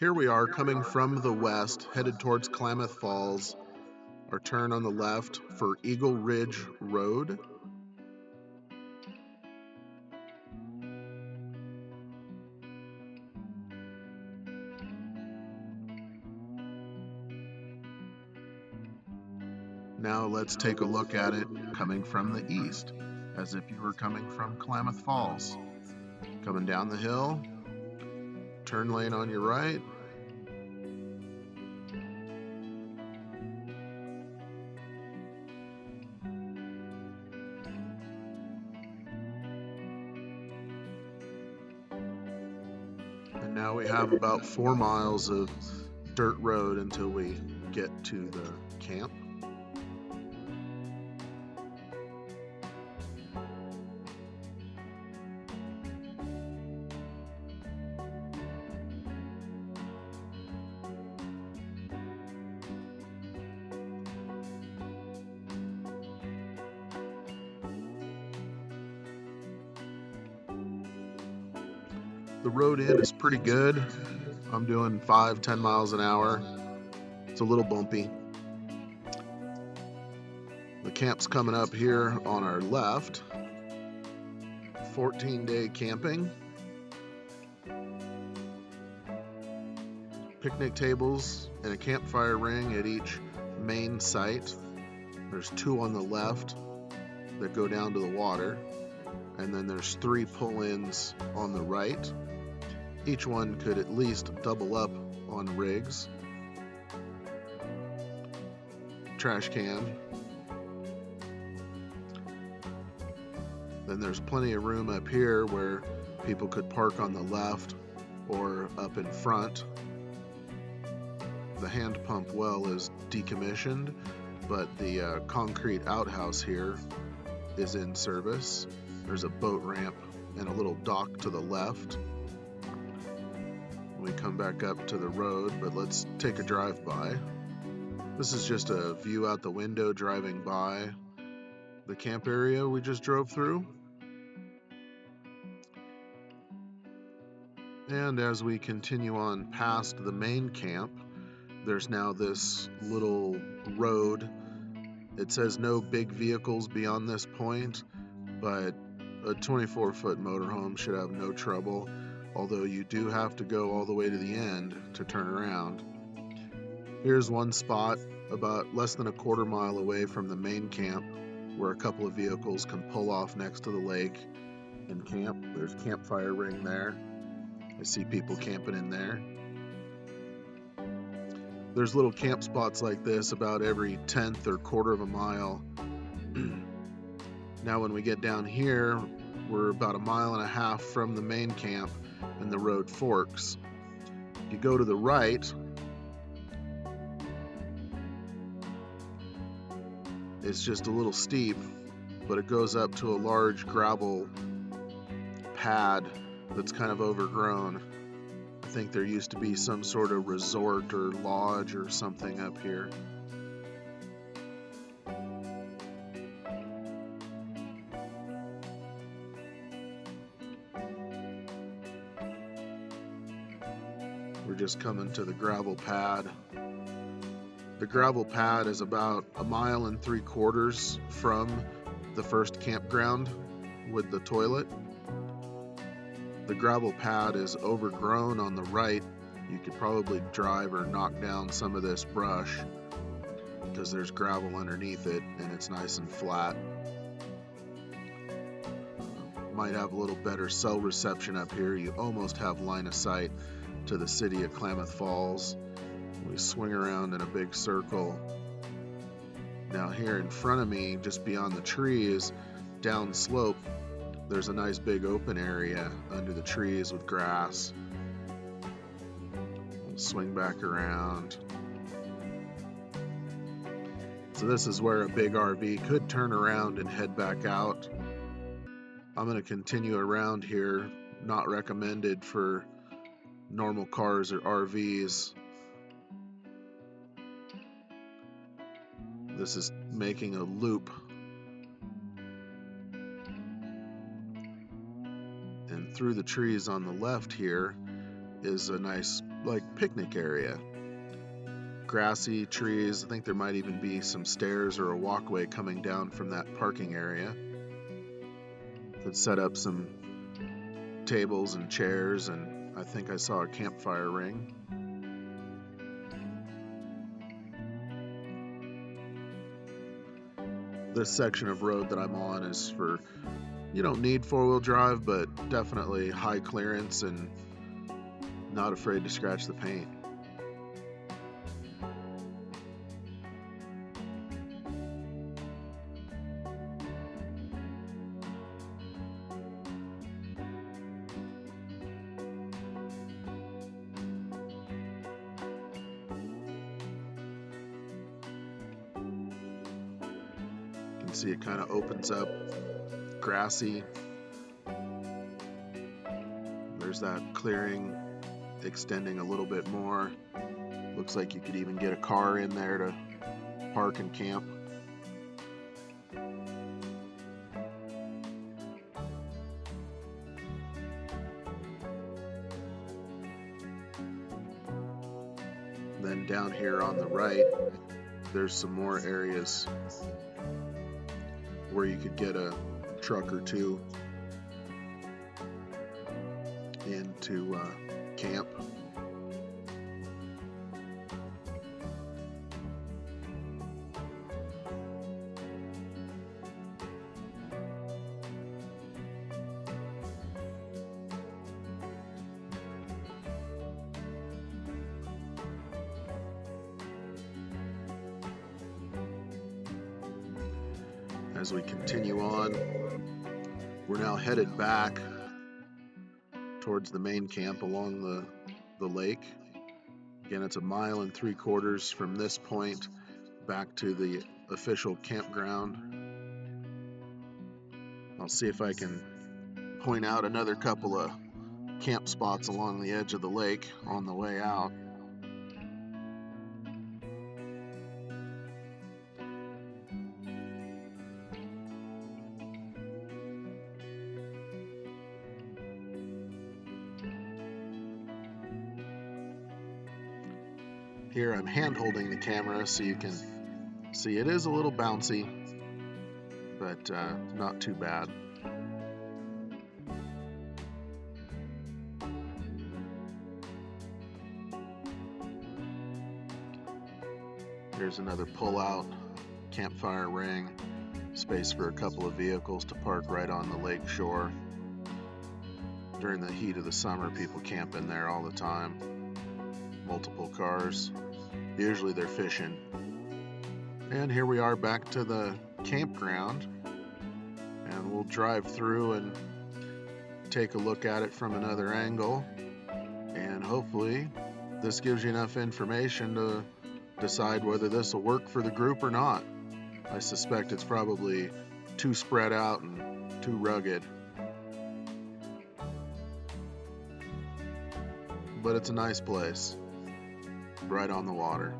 Here we are coming from the west, headed towards Klamath Falls. Our turn on the left for Eagle Ridge Road. Now let's take a look at it coming from the east, as if you were coming from Klamath Falls. Coming down the hill, turn lane on your right. And now we have about 4 miles of dirt road until we get to the camp. The road in is pretty good. I'm doing 5-10 miles an hour. It's a little bumpy. The camp's coming up here on our left. 14-day camping. Picnic tables and a campfire ring at each main site. There's 2 on the left that go down to the water, and then there's 3 pull-ins on the right. Each one could at least double up on rigs. Trash can. Then there's plenty of room up here where people could park on the left or up in front. The hand pump well is decommissioned, but the concrete outhouse here is in service. There's a boat ramp and a little dock to the left. We come back up to the road, but let's take a drive-by. This is just a view out the window driving by the camp area we just drove through. And as we continue on past the main camp, there's now this little road. It says no big vehicles beyond this point, but a 24-foot motorhome should have no trouble, although you do have to go all the way to the end to turn around. Here's one spot about less than a quarter mile away from the main camp where a couple of vehicles can pull off next to the lake and camp. There's a campfire ring there. I see people camping in there. There's little camp spots like this about every 1/10 or quarter of a mile. Now when we get down here, we're about 1.5 miles from the main camp and the road forks. If you go to the right, it's just a little steep, but it goes up to a large gravel pad that's kind of overgrown. I think there used to be some sort of resort or lodge or something up here. We're just coming to the gravel pad. The gravel pad is about 1.75 miles from the first campground with the toilet. The gravel pad is overgrown on the right. You could probably drive or knock down some of this brush because there's gravel underneath it and it's nice and flat. Might have a little better cell reception up here. You almost have line of sight to the city of Klamath Falls. We swing around in a big circle. Now here in front of me, just beyond the trees, down slope, there's a nice big open area under the trees with grass. We'll swing back around. So this is where a big RV could turn around and head back out. I'm going to continue around here, not recommended for normal cars or RVs. This is making a loop. And through the trees on the left here is a nice like picnic area. Grassy trees. I think there might even be some stairs or a walkway coming down from that parking area. Could set up some tables and chairs, and I think I saw a campfire ring. This section of road that I'm on is for, you don't need four-wheel drive, but definitely high clearance and not afraid to scratch the paint. You can see it kind of opens up, grassy. There's that clearing extending a little bit more. Looks like you could even get a car in there to park and camp. Then down here on the right, there's some more areas where you could get a truck or two into camp. As we continue on, we're now headed back towards the main camp along the lake. Again, it's 1.75 miles from this point back to the official campground. I'll see if I can point out another couple of camp spots along the edge of the lake on the way out. Here I'm hand holding the camera so you can see it is a little bouncy, but not too bad. Here's another pull-out campfire ring, space for a couple of vehicles to park right on the lake shore. During the heat of the summer, people camp in there all the time. Multiple cars. Usually they're fishing. And here we are back to the campground, and we'll drive through and take a look at it from another angle, and hopefully this gives you enough information to decide whether this will work for the group or not. I suspect it's probably too spread out and too rugged, but it's a nice place right on the water.